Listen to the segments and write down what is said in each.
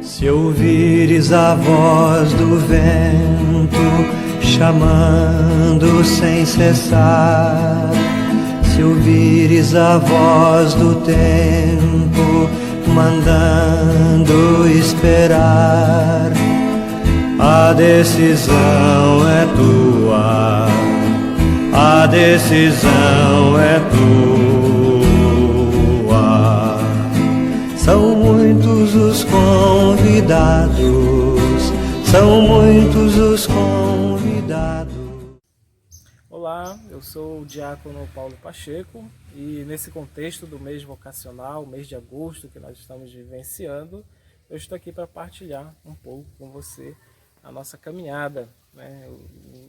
Se ouvires a voz do vento chamando sem cessar, se ouvires a voz do tempo mandando esperar, a decisão é tua, a decisão é tua. São muitos os convidados, são muitos os convidados. Olá, eu sou o diácono Paulo Pacheco e nesse contexto do mês vocacional, mês de agosto que nós estamos vivenciando, eu estou aqui para partilhar um pouco com você a nossa caminhada, né?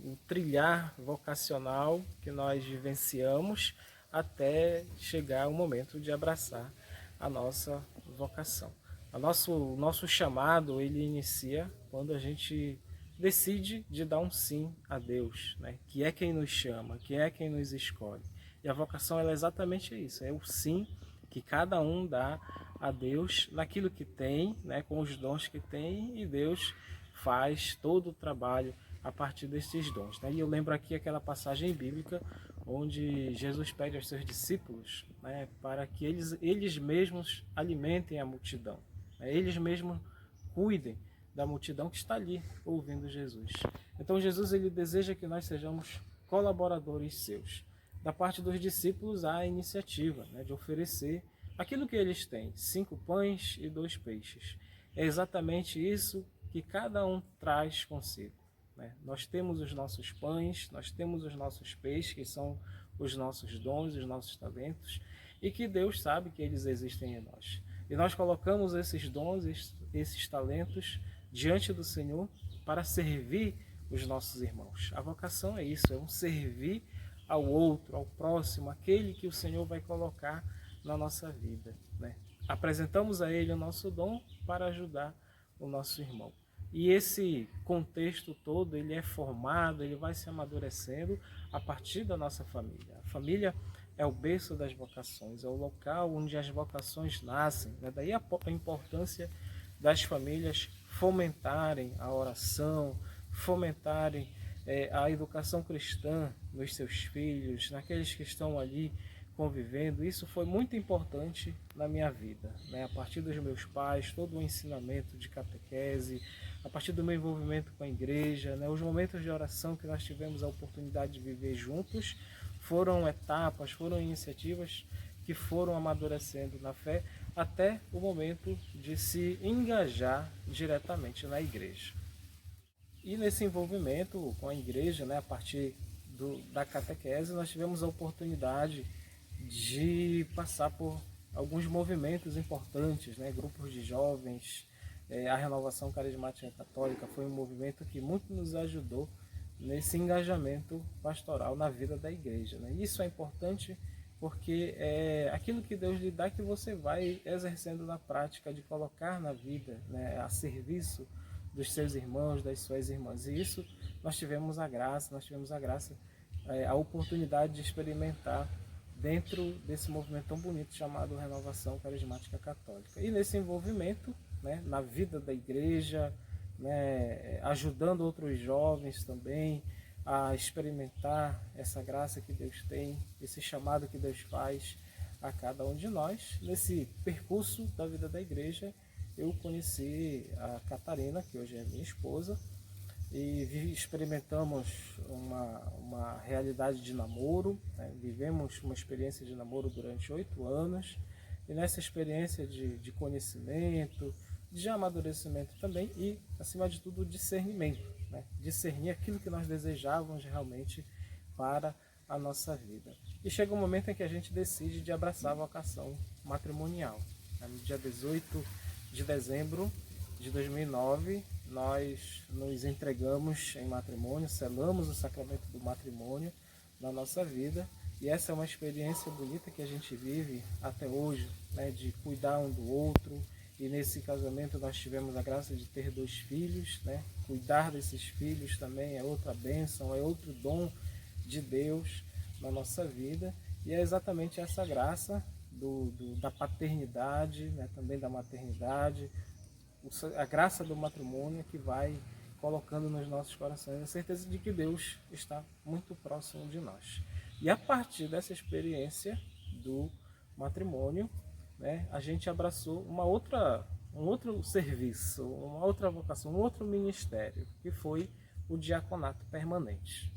o trilhar vocacional que nós vivenciamos até chegar o momento de abraçar a nossa vocação. O nosso chamado, ele inicia quando a gente decide de dar um sim a Deus, né? Que é quem nos chama, que é quem nos escolhe. E a vocação ela é exatamente isso, é o sim que cada um dá a Deus naquilo que tem, né? Com os dons que tem, e Deus faz todo o trabalho a partir desses dons, né? E eu lembro aqui aquela passagem bíblica onde Jesus pede aos seus discípulos, né, para que eles mesmos alimentem a multidão, né? Eles mesmos cuidem da multidão que está ali ouvindo Jesus. Então Jesus ele deseja que nós sejamos colaboradores seus. Da parte dos discípulos há a iniciativa, né, de oferecer aquilo que eles têm, 5 pães e 2 peixes. É exatamente isso que cada um traz consigo, né? Nós temos os nossos pães, nós temos os nossos peixes, que são os nossos dons, os nossos talentos, e que Deus sabe que eles existem em nós. E nós colocamos esses dons, esses talentos diante do Senhor para servir os nossos irmãos. A vocação é isso, é um servir ao outro, ao próximo, aquele que o Senhor vai colocar na nossa vida, né? Apresentamos a Ele o nosso dom para ajudar o nosso irmão. E esse contexto todo, ele é formado, ele vai se amadurecendo a partir da nossa família. A família é o berço das vocações, é o local onde as vocações nascem, né? Daí a importância das famílias fomentarem a oração, fomentarem a educação cristã nos seus filhos, naqueles que estão ali convivendo. Isso foi muito importante na minha vida, né? A partir dos meus pais, todo o ensinamento de catequese, a partir do meu envolvimento com a igreja, né? Os momentos de oração que nós tivemos a oportunidade de viver juntos foram etapas, foram iniciativas que foram amadurecendo na fé até o momento de se engajar diretamente na igreja. E nesse envolvimento com a igreja, né, a partir da catequese, nós tivemos a oportunidade de passar por alguns movimentos importantes, né, grupos de jovens. A Renovação Carismática Católica foi um movimento que muito nos ajudou nesse engajamento pastoral na vida da igreja, né? Isso é importante porque é aquilo que Deus lhe dá que você vai exercendo na prática de colocar na vida, né, a serviço dos seus irmãos, das suas irmãs. E isso nós tivemos a graça, a oportunidade de experimentar dentro desse movimento tão bonito chamado Renovação Carismática Católica. E nesse envolvimento, né, na vida da igreja, né, ajudando outros jovens também a experimentar essa graça que Deus tem, esse chamado que Deus faz a cada um de nós. Nesse percurso da vida da igreja, eu conheci a Catarina, que hoje é minha esposa, e experimentamos uma realidade de namoro, né? Vivemos uma experiência de namoro durante 8 anos, e nessa experiência de conhecimento, de amadurecimento também, e acima de tudo discernimento, né? Discernir aquilo que nós desejávamos realmente para a nossa vida. E chega um momento em que a gente decide de abraçar a vocação matrimonial. No dia 18 de dezembro de 2009, nós nos entregamos em matrimônio, selamos o sacramento do matrimônio na nossa vida, e essa é uma experiência bonita que a gente vive até hoje, né, de cuidar um do outro. E nesse casamento nós tivemos a graça de ter 2 filhos, né? Cuidar desses filhos também é outra bênção, é outro dom de Deus na nossa vida. E é exatamente essa graça da paternidade, né? Também da maternidade, a graça do matrimônio que vai colocando nos nossos corações a certeza de que Deus está muito próximo de nós. E a partir dessa experiência do matrimônio, né, a gente abraçou um outro serviço, uma outra vocação, um outro ministério, que foi o diaconato permanente.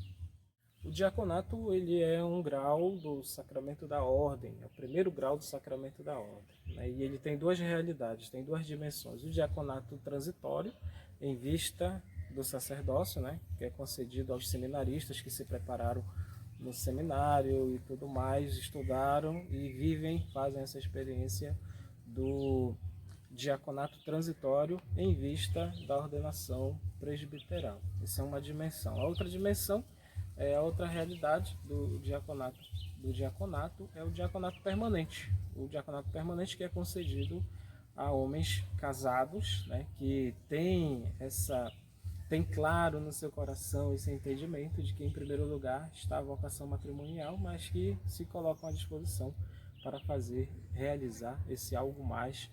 O diaconato, ele é um grau do sacramento da ordem, é o primeiro grau do sacramento da ordem, né? E ele tem duas realidades, tem duas dimensões. O diaconato transitório, em vista do sacerdócio, né, que é concedido aos seminaristas que se prepararam no seminário e tudo mais, estudaram e vivem, fazem essa experiência do diaconato transitório em vista da ordenação presbiteral. Essa é uma dimensão. A outra dimensão, a outra realidade do diaconato é o diaconato permanente. O diaconato permanente que é concedido a homens casados, né, que tem claro no seu coração esse entendimento de que em primeiro lugar está a vocação matrimonial, mas que se colocam à disposição para realizar esse algo mais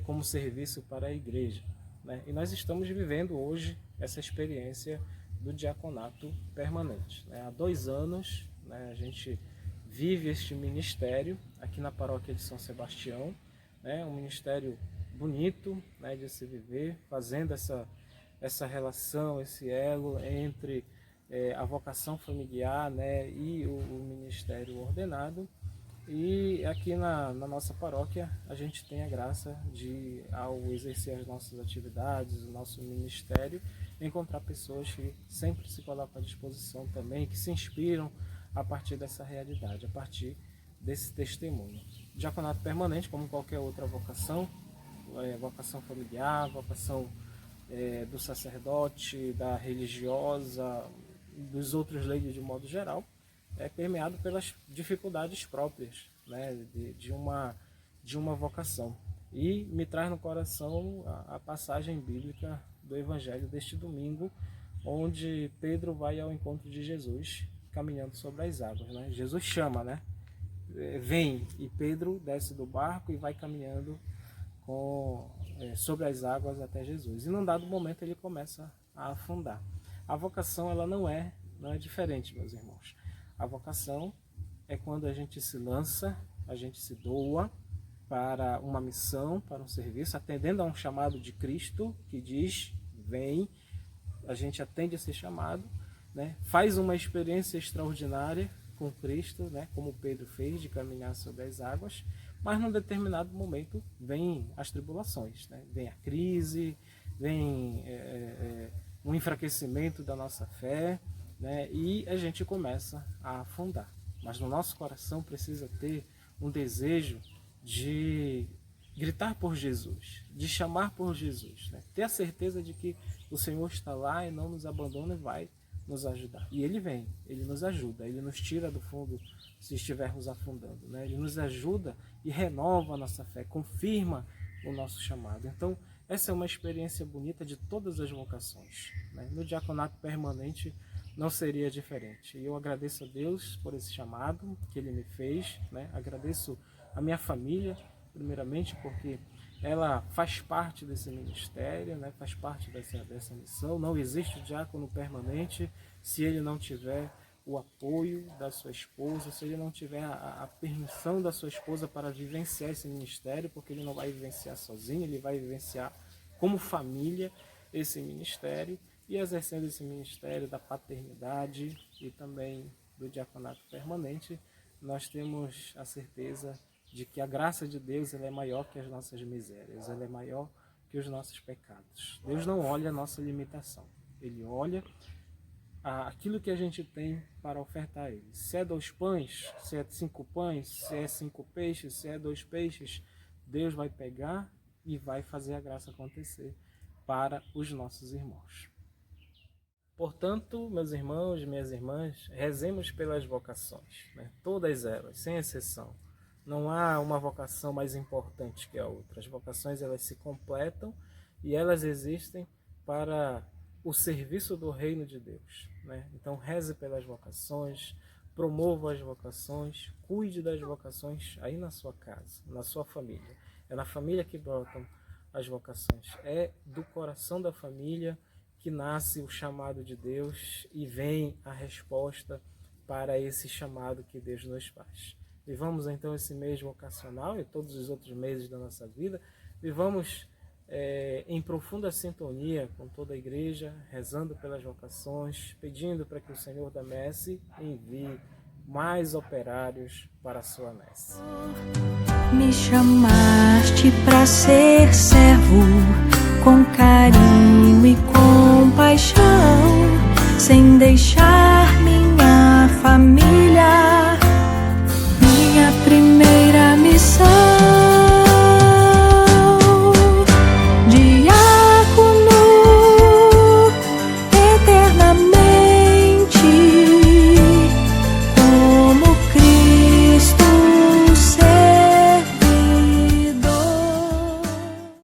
como serviço para a igreja, né? E nós estamos vivendo hoje essa experiência do diaconato permanente, né? Há 2 anos, né, a gente vive este ministério aqui na paróquia de São Sebastião, né? Um ministério bonito, né, de se viver, fazendo essa relação, esse elo entre a vocação familiar, né, e o ministério ordenado. E aqui na nossa paróquia a gente tem a graça de, ao exercer as nossas atividades, o nosso ministério, encontrar pessoas que sempre se colocam à disposição também, que se inspiram a partir dessa realidade, a partir desse testemunho. Diaconato permanente, como qualquer outra vocação, vocação familiar, vocação do sacerdote, da religiosa, dos outros leigos de modo geral, é permeado pelas dificuldades próprias, né, de uma vocação. E me traz no coração a passagem bíblica do Evangelho deste domingo, onde Pedro vai ao encontro de Jesus, caminhando sobre as águas, né? Jesus chama, né? Vem, e Pedro desce do barco e vai caminhando sobre as águas até Jesus. E num dado momento ele começa a afundar. A vocação, ela não é diferente, meus irmãos. A vocação é quando a gente se lança, a gente se doa para uma missão, para um serviço, atendendo a um chamado de Cristo que diz, vem, a gente atende esse chamado, né? Faz uma experiência extraordinária com Cristo, né? Como Pedro fez, de caminhar sobre as águas, mas num determinado momento vem as tribulações, né? Vem a crise, vem um enfraquecimento da nossa fé, né? E a gente começa a afundar. Mas no nosso coração precisa ter um desejo de gritar por Jesus, de chamar por Jesus, né? Ter a certeza de que o Senhor está lá e não nos abandona e vai nos ajudar. E Ele vem, Ele nos ajuda, Ele nos tira do fundo se estivermos afundando, né? Ele nos ajuda e renova a nossa fé, confirma o nosso chamado. Então, essa é uma experiência bonita de todas as vocações, né? No diaconato permanente não seria diferente. E eu agradeço a Deus por esse chamado que Ele me fez, né? Agradeço a minha família, primeiramente, porque ela faz parte desse ministério, né? Faz parte dessa missão. Não existe diácono permanente se ele não tiver o apoio da sua esposa, se ele não tiver a permissão da sua esposa para vivenciar esse ministério, porque ele não vai vivenciar sozinho, ele vai vivenciar como família esse ministério, e exercendo esse ministério da paternidade e também do diaconato permanente, nós temos a certeza de que a graça de Deus, ela é maior que as nossas misérias, ela é maior que os nossos pecados. Deus não olha a nossa limitação, Ele olha aquilo que a gente tem para ofertar a Ele. Se é 2 pães, se é 5 pães, se é 5 peixes, se é 2 peixes, Deus vai pegar e vai fazer a graça acontecer para os nossos irmãos. Portanto, meus irmãos e minhas irmãs, rezemos pelas vocações, né? Todas elas, sem exceção. Não há uma vocação mais importante que a outra. As vocações, elas se completam e elas existem para o serviço do reino de Deus, né? Então, reze pelas vocações, promova as vocações, cuide das vocações aí na sua casa, na sua família. É na família que brotam as vocações. É do coração da família que nasce o chamado de Deus e vem a resposta para esse chamado que Deus nos faz. Vivamos então esse mês vocacional e todos os outros meses da nossa vida. Vivamos em profunda sintonia com toda a igreja, rezando pelas vocações, pedindo para que o Senhor da Messe envie mais operários para a sua messe. Me chamaste para ser servo, com carinho e compaixão, sem deixar